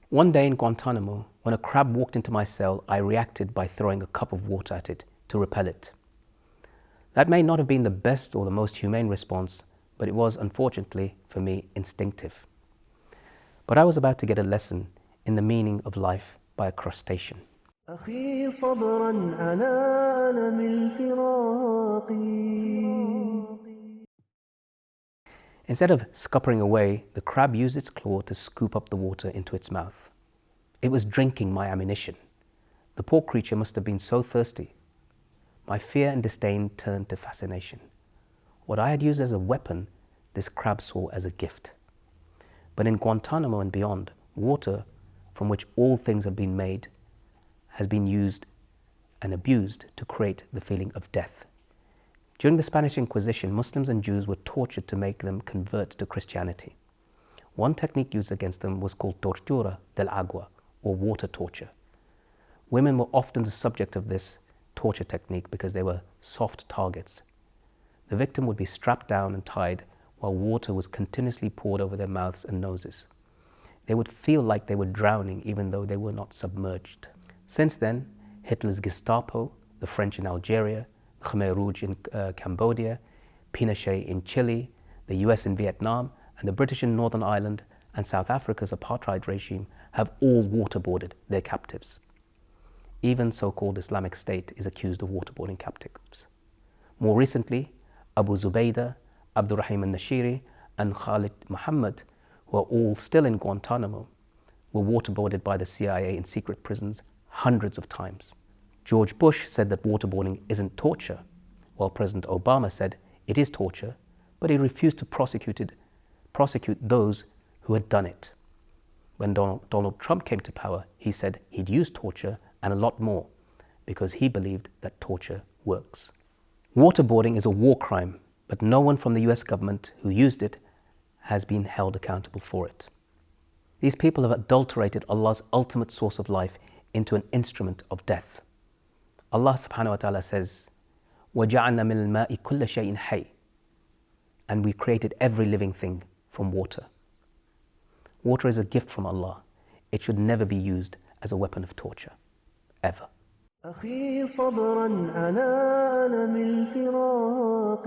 One day in Guantanamo, when a crab walked into my cell, I reacted by throwing a cup of water at it to repel it. That may not have been the best or the most humane response, but it was, unfortunately, for me, instinctive. But I was about to get a lesson in the meaning of life by a crustacean. أخي صبرا على ألم الفراق. Instead of scuppering away, the crab used its claw to scoop up the water into its mouth. It was drinking my ammunition. The poor creature must have been so thirsty. My fear and disdain turned to fascination. What I had used as a weapon, this crab saw as a gift. But in Guantanamo and beyond, water, from which all things have been made, has been used and abused to create the feeling of death. During the Spanish Inquisition, Muslims and Jews were tortured to make them convert to Christianity. One technique used against them was called tortura del agua, or water torture. Women were often the subject of this torture technique because they were soft targets. The victim would be strapped down and tied while water was continuously poured over their mouths and noses. They would feel like they were drowning even though they were not submerged. Since then, Hitler's Gestapo, the French in Algeria, Khmer Rouge in Cambodia, Pinochet in Chile, the US in Vietnam, and the British in Northern Ireland and South Africa's apartheid regime have all waterboarded their captives. Even so-called Islamic State is accused of waterboarding captives. More recently, Abu Zubaydah, Abdurrahim al-Nashiri, and Khalid Muhammad, who are all still in Guantanamo, were waterboarded by the CIA in secret prisons hundreds of times. George Bush said that waterboarding isn't torture, while President Obama said it is torture, but he refused to prosecute those who had done it. When Donald Trump came to power, he said he'd use torture and a lot more because he believed that torture works. Waterboarding is a war crime, but no one from the US government who used it has been held accountable for it. These people have adulterated Allah's ultimate source of life into an instrument of death. Allah subhanahu wa ta'ala says, وَجَعَلْنَا مِنَ الْمَاءِ كُلَّ شَيْءٍ حَيٍّ, and we created every living thing from water. Water is a gift from Allah. It should never be used as a weapon of torture, ever. أخي صبرا على ألم الفراق.